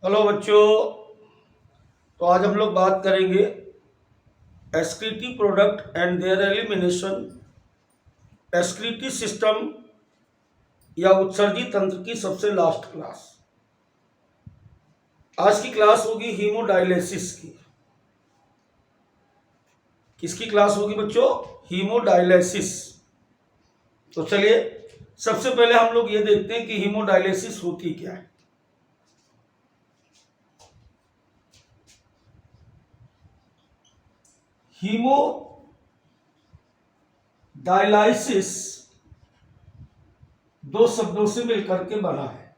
Hello बच्चों। तो आज हम लोग बात करेंगे excretive product and there elimination, excretive system या उत्सर्जी तंत्र की सबसे लास्ट क्लास। आज की क्लास होगी हीमोडायलिसिस की। किसकी क्लास होगी बच्चों? हीमोडायलिसिस। तो चलिए सबसे पहले हम लोग ये देखते हैं कि हीमोडायलिसिस होती क्या है। हीमोडायलिसिस दो शब्दों से मिलकर के बना है,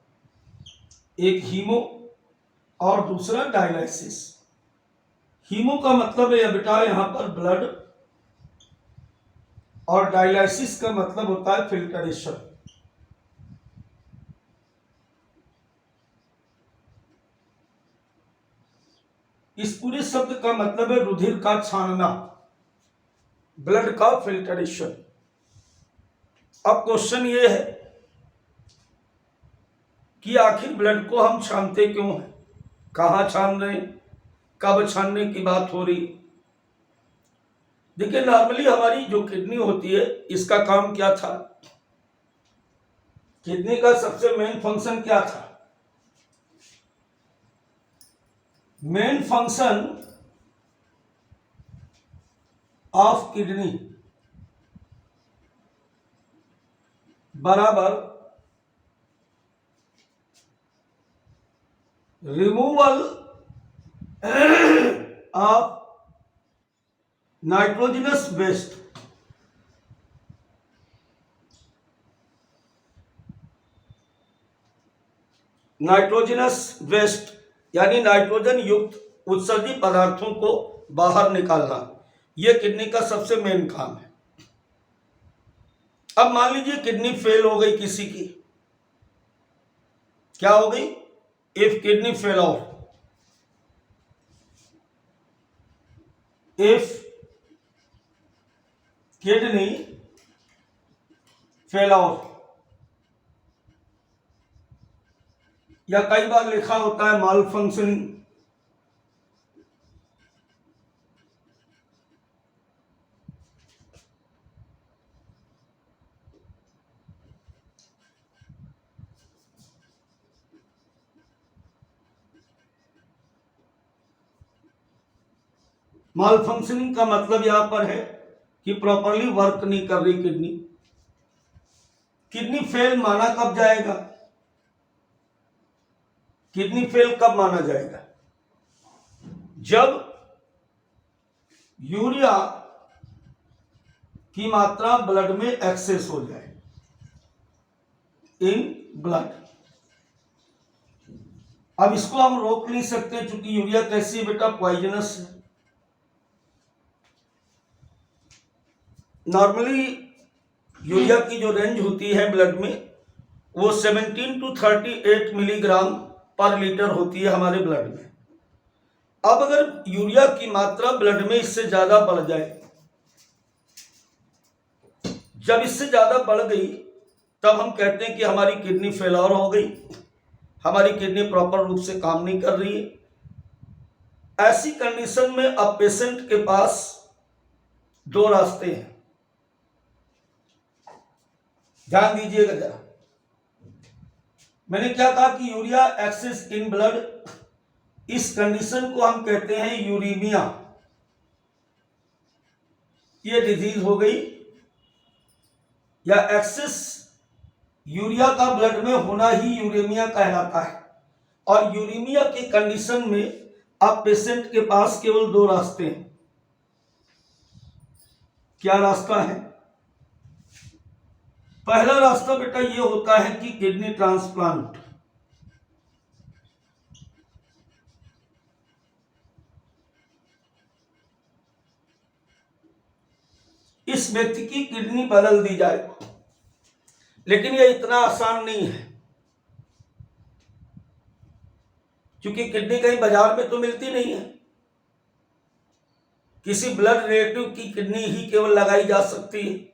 एक हीमो और दूसरा डायलिसिस। हीमो का मतलब है बेटा यहां पर ब्लड, और डायलिसिस का मतलब होता है फिल्टरेशन। इस पूरे शब्द का मतलब है रुधिर का छानना, ब्लड का फिल्टरेशन। अब क्वेश्चन ये है कि आखिर ब्लड को हम छानते क्यों हैं, कहां छान रहे हैं, कब छानने की बात हो रही। देखिए नॉर्मली हमारी जो किडनी होती है इसका काम क्या था, किडनी का सबसे मेन फंक्शन क्या था? मेन फंक्शन ऑफ किडनी बराबर removal of nitrogenous waste. Nitrogenous waste यानी नाइट्रोजन युक्त उत्सर्जित पदार्थों को बाहर निकालना, यह किडनी का सबसे मेन काम है। अब मान लीजिए किडनी फेल हो गई किसी की, क्या हो गई? If kidney fail out, if kidney fail out, या कई बार लिखा होता है माल फंक्शनिंग। माल फंक्शनिंग का मतलब यहां पर है कि प्रॉपरली वर्क नहीं कर रही किडनी। किडनी फेल माना कब जाएगा? किडनी फेल कब माना जाएगा? जब यूरिया की मात्रा ब्लड में एक्सेस हो जाए, इन ब्लड। अब इसको हम रोक नहीं सकते क्योंकि यूरिया कैसी है बेटा? पॉइजनस है। नॉर्मली यूरिया की जो रेंज होती है ब्लड में वो 17 to 38 मिलीग्राम पर लीटर होती है हमारे ब्लड में। अब अगर यूरिया की मात्रा ब्लड में इससे ज्यादा बढ़ जाए, जब इससे ज्यादा बढ़ गई तब हम कहते हैं कि हमारी किडनी फेलर हो गई, हमारी किडनी प्रॉपर रूप से काम नहीं कर रही है। ऐसी कंडीशन में अब पेशेंट के पास दो रास्ते हैं, ध्यान दीजिएगा जरा। मैंने क्या कहा कि यूरिया एक्सेस इन ब्लड, इस कंडीशन को हम कहते हैं यूरीमिया। ये डिजीज हो गई, या एक्सेस यूरिया का ब्लड में होना ही यूरेमिया कहलाता है। और यूरेमिया की कंडीशन में अब पेशेंट के पास केवल दो रास्ते हैं। क्या रास्ता है? पहला रास्ता बेटा ये होता है कि किडनी ट्रांसप्लांट। इस व्यक्ति की किडनी बदल दी जाए, लेकिन यह इतना आसान नहीं है क्योंकि किडनी कहीं बाजार में तो मिलती नहीं है। किसी ब्लड रिलेटिव की किडनी ही केवल लगाई जा सकती है।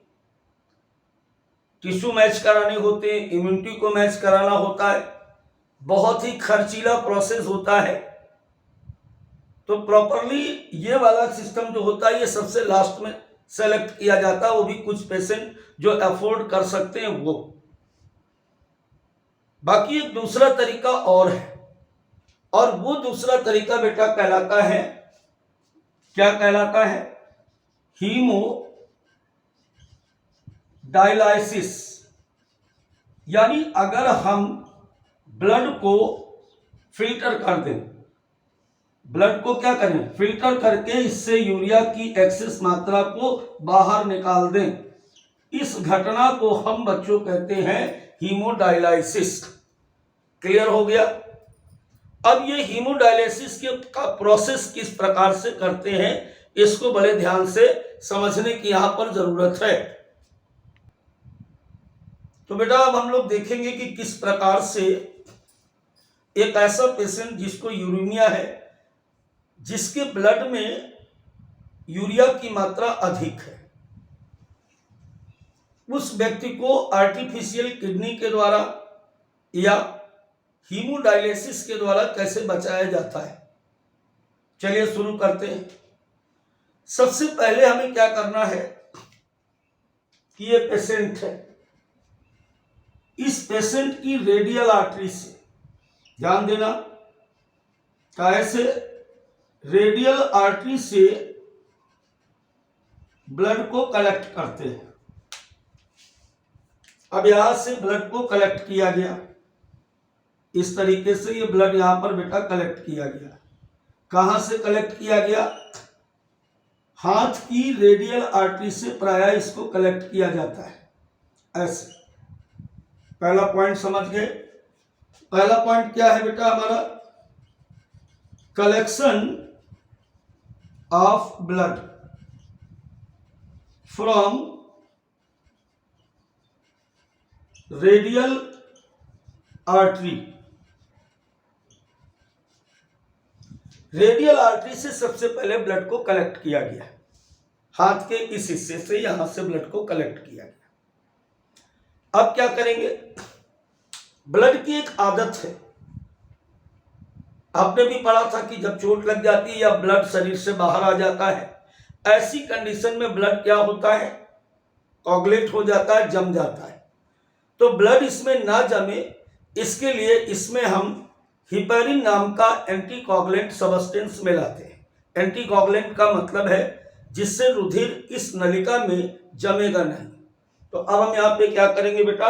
टिश्यू मैच कराने होते हैं, इम्यूनिटी को मैच कराना होता है, बहुत ही खर्चीला प्रोसेस होता है। तो प्रॉपरली ये वाला सिस्टम जो होता है ये सबसे लास्ट में सेलेक्ट किया जाता है, वो भी कुछ पेशेंट जो अफोर्ड कर सकते हैं वो। बाकी एक दूसरा तरीका और है, और वो दूसरा तरीका बेटा कहलाता है, क्या कहलाता है? Haemodialysis. यानी अगर हम ब्लड को फिल्टर कर दें, ब्लड को क्या करें? फिल्टर करके इससे यूरिया की एक्सेस मात्रा को बाहर निकाल दें, इस घटना को हम बच्चों कहते हैं हीमोडायलाइसिस। क्लियर हो गया? अब ये हीमोडायलिसिस का प्रोसेस किस प्रकार से करते हैं, इसको बड़े ध्यान से समझने की यहां पर जरूरत है। तो बेटा अब हम लोग देखेंगे कि किस प्रकार से एक ऐसा पेशेंट जिसको यूरेमिया है, जिसके ब्लड में यूरिया की मात्रा अधिक है, उस व्यक्ति को आर्टिफिशियल किडनी के द्वारा या हीमोडायलिसिस के द्वारा कैसे बचाया जाता है। चलिए शुरू करते हैं। सबसे पहले हमें क्या करना है कि ये पेशेंट है, इस पेशेंट की रेडियल आर्टरी से, ध्यान देना, कैसे रेडियल आर्टरी से ब्लड को कलेक्ट करते हैं। अब यहां से ब्लड को कलेक्ट किया गया, इस तरीके से ये ब्लड यहां पर बेटा कलेक्ट किया गया। कहां से कलेक्ट किया गया? हाथ की रेडियल आर्टरी से प्रायः इसको कलेक्ट किया जाता है। ऐसे पहला पॉइंट समझ गए। पहला पॉइंट क्या है बेटा हमारा? Collection of blood from radial artery. Radial artery से सबसे पहले ब्लड को कलेक्ट किया गया, हाथ के इस हिस्से से यहां से ब्लड को कलेक्ट किया गया। अब क्या करेंगे? ब्लड की एक आदत है, आपने भी पढ़ा था कि जब चोट लग जाती है या ब्लड शरीर से बाहर आ जाता है, ऐसी कंडीशन में ब्लड क्या होता है? कोगुलेट हो जाता है, जम जाता है। तो ब्लड इसमें ना जमे, इसके लिए इसमें हम हिपैरिन नाम का एंटीकोगुलेंट सब्सटेंस मिलाते हैं। एंटीकोगुलेंट का मतलब है जिससे रुधिर इस नलिका में जमेगा नहीं। तो अब हम यहां पे क्या करेंगे बेटा?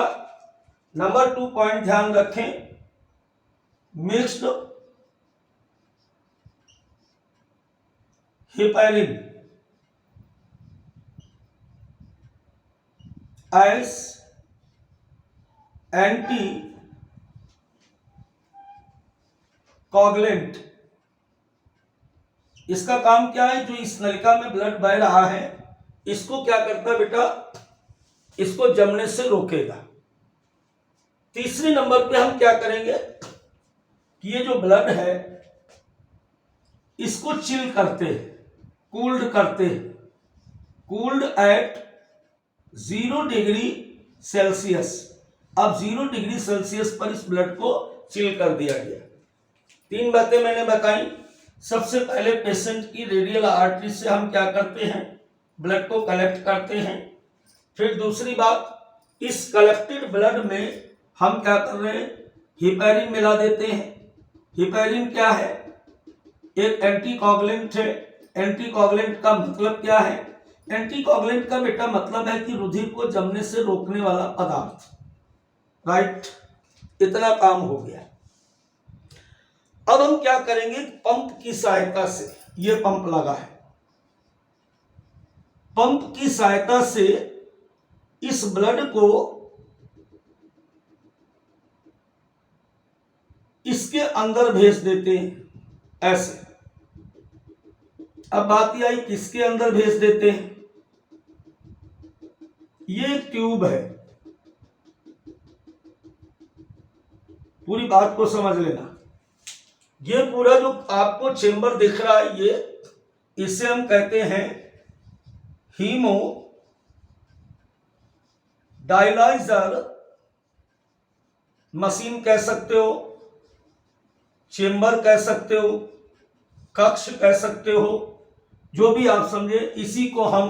नंबर 2 पॉइंट ध्यान रखें, mixed heparin S anti coagulant. इसका काम क्या है? जो इस नलिका में ब्लड बह रहा है, इसको क्या करता है बेटा? इसको जमने से रोकेगा। तीसरे नंबर पे हम क्या करेंगे कि ये जो ब्लड है इसको चिल करते हैं, कूल्ड करते हैं, कूल्ड एट 0 डिग्री सेल्सियस। अब 0 डिग्री सेल्सियस पर इस ब्लड को चिल कर दिया गया। 3 बातें मैंने बताई। सबसे पहले पेशेंट की रेडियल आर्टरी से हम क्या करते हैं? ब्लड को कलेक्ट करते हैं। फिर दूसरी बात, इस कलेक्टेड ब्लड में हम क्या कर रहे हैं? हिपैरिन मिला देते हैं। हिपैरिन क्या है? एक एंटीकोगुलेंट है। एंटीकोगुलेंट का मतलब क्या है? एंटीकोगुलेंट का बेटा मतलब है कि रुधिर को जमने से रोकने वाला पदार्थ। राइट, इतना काम हो गया। अब हम क्या करेंगे? पंप की सहायता से, ये पंप लगा है, पंप की सहायता से इस ब्लड को इसके अंदर भेज देते हैं ऐसे। अब बात यह आई किसके अंदर भेज देते हैं? ये एक ट्यूब है, पूरी बात को समझ लेना। ये पूरा जो आपको चेंबर दिख रहा है, ये इसे हम कहते हैं हीमो डायलाइजर मशीन कह सकते हो, चेंबर कह सकते हो, कक्ष कह सकते हो, जो भी आप समझे। इसी को हम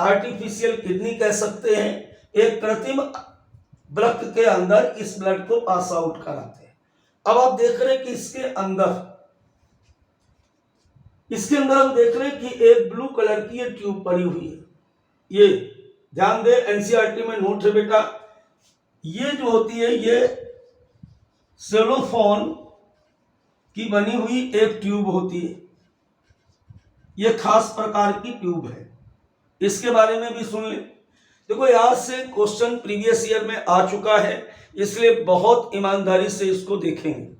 आर्टिफिशियल किडनी कह सकते हैं। एक कृत्रिम वृक्क के अंदर इस ब्लड को पास आउट कराते हैं। अब आप देख रहे हैं कि इसके अंदर हम देख रहे हैं कि एक ब्लू कलर की ये ट्यूब पड़ी हुई है। ये ध्यान दे, एनसीईआरटी में नोट है बेटा, ये जो होती है ये सेलोफोन की बनी हुई एक ट्यूब होती है। ये खास प्रकार की ट्यूब है, इसके बारे में भी सुन ले। देखो यहाँ से क्वेश्चन प्रीवियस ईयर में आ चुका है, इसलिए बहुत ईमानदारी से इसको देखेंगे।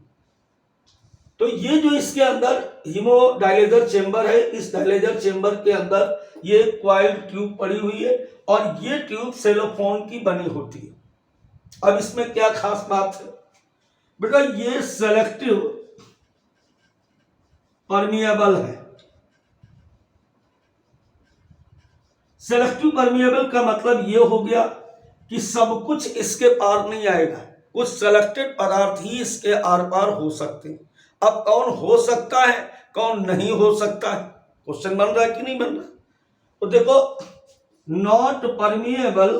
तो ये जो इसके अंदर हीमोडायलाइजर चेंबर है, इस डायलाइजर चेंबर के अंदर ये क्वाइल्ड ट्यूब पड़ी हुई है और ये ट्यूब सेलोफोन की बनी होती है। अब इसमें क्या खास बात है बेटा, ये सेलेक्टिव परमिएबल है। सेलेक्टिव परमिएबल का मतलब ये हो गया कि सब कुछ इसके पार नहीं आएगा, कुछ सेलेक्टेड पदार्थ ही इसके आर पार हो सकते हैं। अब कौन हो सकता है, कौन नहीं हो सकता है, क्वेश्चन बन रहा है कि नहीं बन रहा। तो देखो, नॉट परमिएबल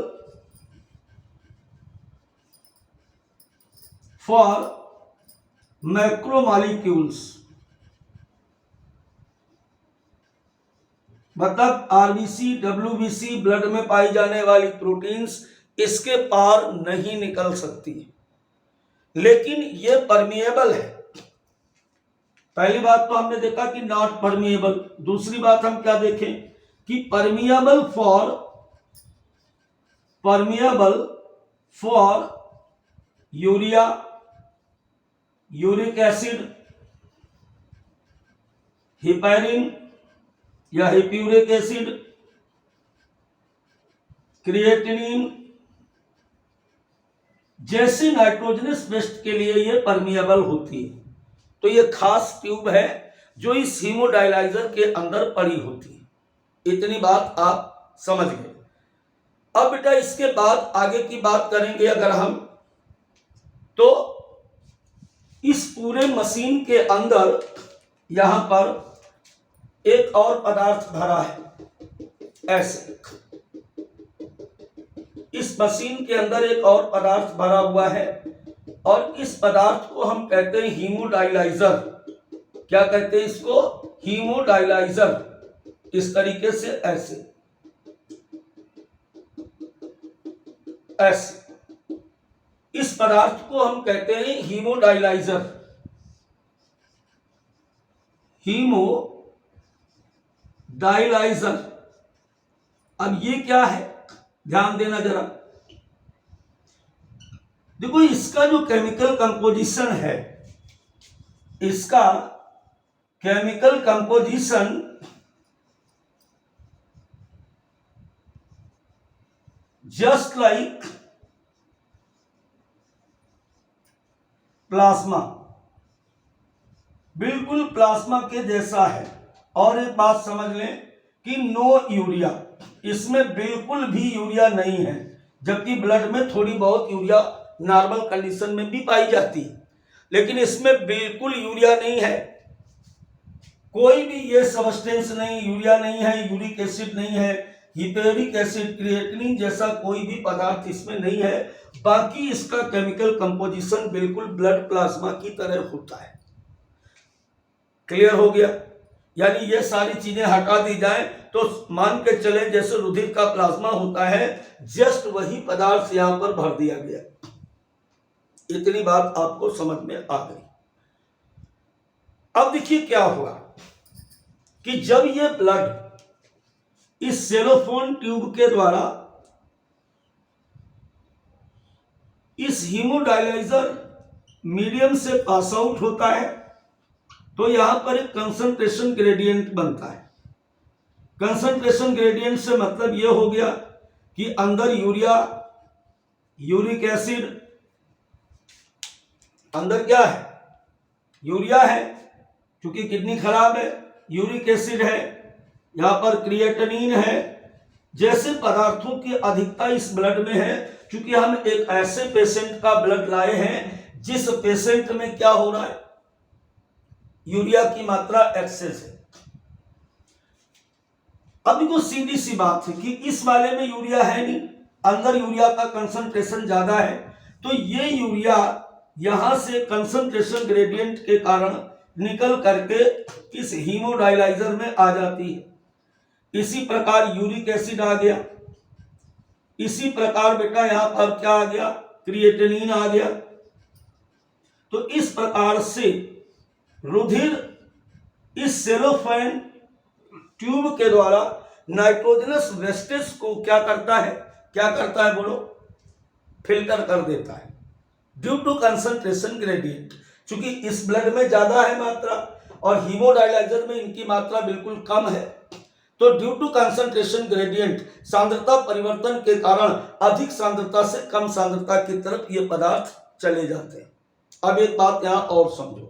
फॉर मैक्रोमॉलिक्यूल्स, मतलब आरबीसी, डब्ल्यूबीसी, ब्लड में पाई जाने वाली प्रोटीन्स इसके पार नहीं निकल सकती, लेकिन ये परमिएबल है। पहली बात तो हमने देखा कि नॉट परमिएबल। दूसरी बात हम क्या देखें कि permeable for urea, uric acid, heparin या हिप्यूरिक एसिड, क्रिएटिनिन जैसे नाइट्रोजनस वेस्ट के लिए ये परमिएबल होती है। तो ये खास ट्यूब है जो इस हीमोडायलाइजर के अंदर पड़ी होती है। इतनी बात आप समझ गए। अब बेटा इसके बाद आगे की बात करेंगे अगर हम, तो इस पूरे मशीन के अंदर यहां पर एक और पदार्थ भरा है। ऐसे इस मशीन के अंदर एक और पदार्थ भरा हुआ है और इस पदार्थ को हम कहते हैं हीमोडायलाइजर। क्या कहते हैं इसको? हीमोडायलाइजर। इस तरीके से ऐसे इस पदार्थ को हम कहते हैं हीमोडायलाइजर। हीमोडायलाइजर। अब ये क्या है, ध्यान देना जरा। देखो इसका जो केमिकल कंपोजिशन है, इसका chemical composition just like plasma, बिल्कुल प्लाज्मा के जैसा है। और एक बात समझ लें कि नो यूरिया, इसमें बिल्कुल भी यूरिया नहीं है, जबकि ब्लड में थोड़ी बहुत यूरिया नॉर्मल कंडीशन में भी पाई जाती है, लेकिन इसमें बिल्कुल यूरिया नहीं है। कोई भी ये सब्सटेंस नहीं, यूरिया नहीं है, यूरिक एसिड नहीं है, हिपेरिक एसिड, क्रिएटिनिन जैसा कोई भी पदार्थ इसमें नहीं है। बाकी इसका केमिकल कंपोजिशन बिल्कुल ब्लड प्लाज्मा की तरह होता है। क्लियर हो गया? यानी ये सारी चीजें हटा दी जाए तो मान के चले जैसे रुधिर का प्लाज्मा होता है, जस्ट वही पदार्थ यहां पर भर दिया गया। इतनी बात आपको समझ में आ गई। अब देखिए क्या हुआ कि जब ये ब्लड इस सेलोफोन ट्यूब के द्वारा इस हीमोडायलाइजर मीडियम से पास आउट होता है, तो यहां पर एक कंसंट्रेशन ग्रेडियंट बनता है। कंसंट्रेशन ग्रेडियंट से मतलब यह हो गया कि अंदर यूरिया, यूरिक एसिड, अंदर क्या है? यूरिया है, क्योंकि किडनी खराब है, यूरिक एसिड है, यहां पर क्रिएटिनिन है, जैसे पदार्थों की अधिकता इस ब्लड में है। क्योंकि हम एक ऐसे पेशेंट का ब्लड लाए हैं जिस पेशेंट में क्या हो रहा है? यूरिया की मात्रा एक्सेस है। अब देखो सीधी सी बात है कि इस वाले में यूरिया है नहीं, अंदर यूरिया का कंसंट्रेशन ज्यादा है, तो ये यूरिया यहां से कंसंट्रेशन ग्रेडियंट के कारण निकल करके इस हीमोडायलाइजर में आ जाती है। इसी प्रकार यूरिक एसिड आ गया, इसी प्रकार बेटा यहां पर क्या आ गया, क्रिएटिनिन आ गया। तो इस प्रकार से रुधिर इस सेलोफेन ट्यूब के द्वारा नाइट्रोजनस वेस्टेज को क्या करता है बोलो, फिल्टर कर देता है ड्यू टू कंसंट्रेशन ग्रेडियंट। चूंकि इस ब्लड में ज्यादा है मात्रा और हीमोडायलाइजर में इनकी मात्रा बिल्कुल कम है, तो ड्यू टू कंसंट्रेशन ग्रेडियंट सांद्रता परिवर्तन के कारण अधिक सांद्रता से कम सांद्रता की तरफ ये पदार्थ चले जाते हैं। अब एक बात यहां और समझो,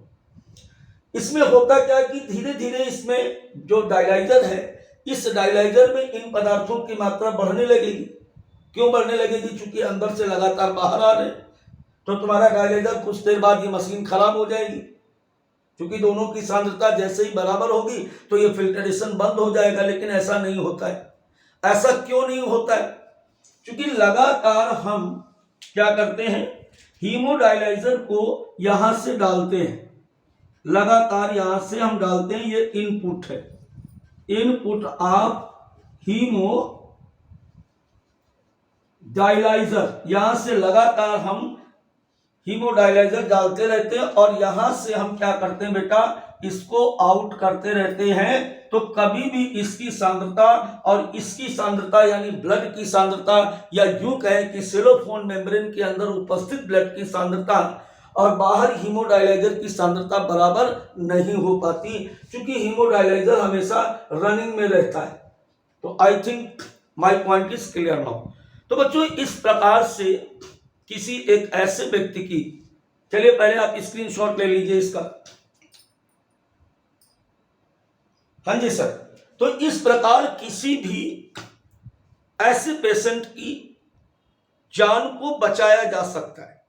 इसमें होता क्या है कि धीरे धीरे इसमें जो डायलाइजर है, इस डायलाइजर में इन पदार्थों की मात्रा बढ़ने लगेगी। क्यों बढ़ने लगेगी? चूंकि अंदर से लगातार बाहर आ रहे हैं, तो तुम्हारा डायलाइजर कुछ देर बाद ये मशीन खराब हो जाएगी। क्योंकि दोनों की सांद्रता जैसे ही बराबर होगी तो ये फिल्ट्रेशन बंद हो जाएगा, लेकिन ऐसा नहीं होता है। ऐसा क्यों नहीं होता है? क्योंकि लगातार हम क्या करते हैं, हीमोडायलाइजर को यहां से डालते हैं, लगातार यहां से हम डालते हैं, ये इनपुट है, इनपुट ऑफ हीमो डायलाइजर। यहां से लगातार हम हीमोडायलाइजर डालते रहते हैं और यहां से हम क्या करते हैं बेटा, इसको आउट करते रहते हैं। तो कभी भी इसकी सांद्रता और इसकी सांद्रता यानी ब्लड की सांद्रता, या यूं कहें कि सेलोफोन मेम्ब्रेन के अंदर उपस्थित ब्लड की सांद्रता और बाहर हीमोडायलाइजर की सांद्रता बराबर नहीं हो पाती, क्योंकि हीमोडायलाइजर हमेशा रनिंग में रहता है। तो I think my point is clear now. तो बच्चों इस प्रकार से किसी एक ऐसे व्यक्ति की, चलिए पहले आप स्क्रीनशॉट ले लीजिए इसका। हाँ जी सर। तो इस प्रकार किसी भी ऐसे पेशेंट की जान को बचाया जा सकता है,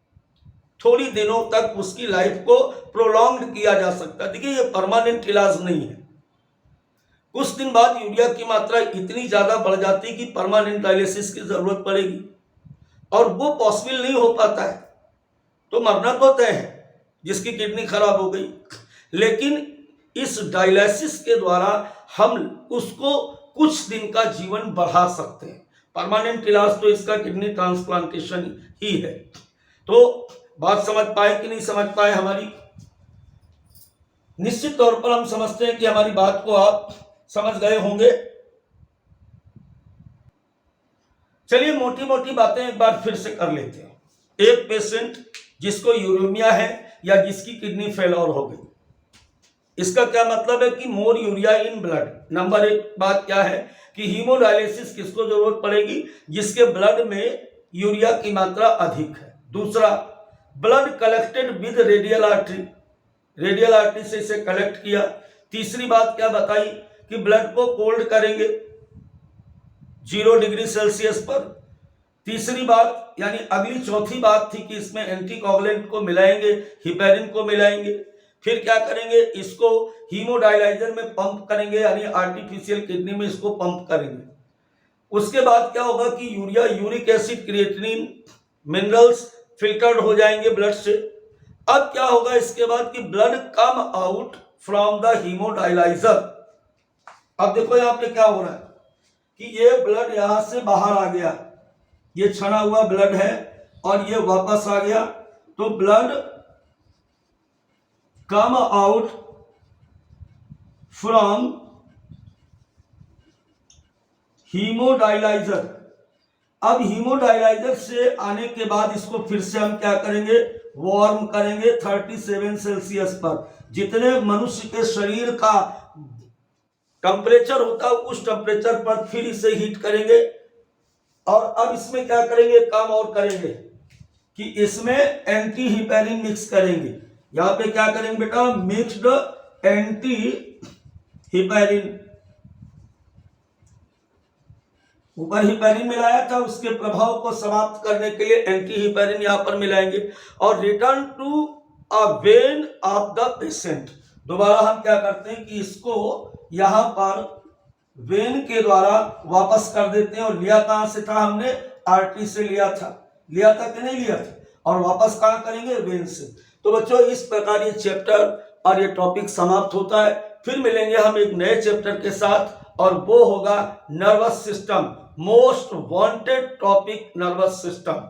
थोड़ी दिनों तक उसकी लाइफ को प्रोलॉन्ग किया जा सकता है। देखिए ये परमानेंट इलाज नहीं है, कुछ दिन बाद यूरिया की मात्रा इतनी ज्यादा बढ़ जाती है कि परमानेंट डायलिसिस की जरूरत पड़ेगी और वो पॉसिबल नहीं हो पाता है, तो मरना तो तय है जिसकी किडनी खराब हो गई। लेकिन इस डायलिसिस के द्वारा हम उसको कुछ दिन का जीवन बढ़ा सकते हैं। परमानेंट इलाज तो इसका किडनी ट्रांसप्लांटेशन ही है। तो बात समझ पाए कि नहीं समझ पाए हमारी? निश्चित तौर पर हम समझते हैं कि हमारी बात को आप समझ गए होंगे। चलिए मोटी मोटी बातें एक बार फिर से कर लेते हैं। एक पेशेंट जिसको यूरेमिया है या जिसकी किडनी फेलर हो गई, इसका क्या मतलब है कि मोर यूरिया इन ब्लड। नंबर एक बात क्या है कि हीमोडायलिसिस किसको जरूरत पड़ेगी? जिसके ब्लड में यूरिया की मात्रा अधिक है। दूसरा, blood collected with radial artery, radial artery से इसे कलेक्ट किया। तीसरी बात क्या बताई कि ब्लड को कोल्ड करेंगे 0 डिग्री सेल्सियस पर। तीसरी बात यानी अगली चौथी बात थी कि इसमें एंटीकोगुलेंट को मिलाएंगे, हिपैरिन को मिलाएंगे। फिर क्या करेंगे, इसको हीमोडायलाइजर में पंप करेंगे, यानी आर्टिफिशियल किडनी में इसको पंप करेंगे। उसके बाद क्या होगा कि urea, uric acid, creatinine, minerals filtered हो जाएंगे ब्लड से। अब क्या होगा इसके बाद कि blood come out from the haemodialyser. अब देखो यहां पे क्या हो रहा है कि ये ब्लड यहां से बाहर आ गया, ये छना हुआ ब्लड है और ये वापस आ गया। तो ब्लड कम आउट फ्रॉम हीमोडायलाइजर। अब हीमोडायलाइजर से आने के बाद इसको फिर से हम क्या करेंगे, वार्म करेंगे 37 सेल्सियस पर। जितने मनुष्य के शरीर का टेम्परेचर होता है उस टेम्परेचर पर फिर इसे हीट करेंगे। और अब इसमें क्या करेंगे, काम और करेंगे कि इसमें एंटी हिपैरिन मिक्स करेंगे। यहां पे क्या करेंगे बेटा, मिक्स्ड एंटी हिपैरिन। ऊपर हिपैरिन मिलाया था, उसके प्रभाव को समाप्त करने के लिए एंटी हिपैरिन यहां पर मिलाएंगे। और return to a vein of the patient, दोबारा हम क्या करते हैं कि इसको यहां पर वेन के द्वारा वापस कर देते हैं। और लिया कहां से था हमने? आर्टरी से लिया था कि नहीं लिया था, और वापस कहां करेंगे? वेन से। तो बच्चों इस प्रकार ये चैप्टर और ये टॉपिक समाप्त होता है। फिर मिलेंगे हम एक नए चैप्टर के साथ, और वो होगा nervous system, most wanted topic nervous system.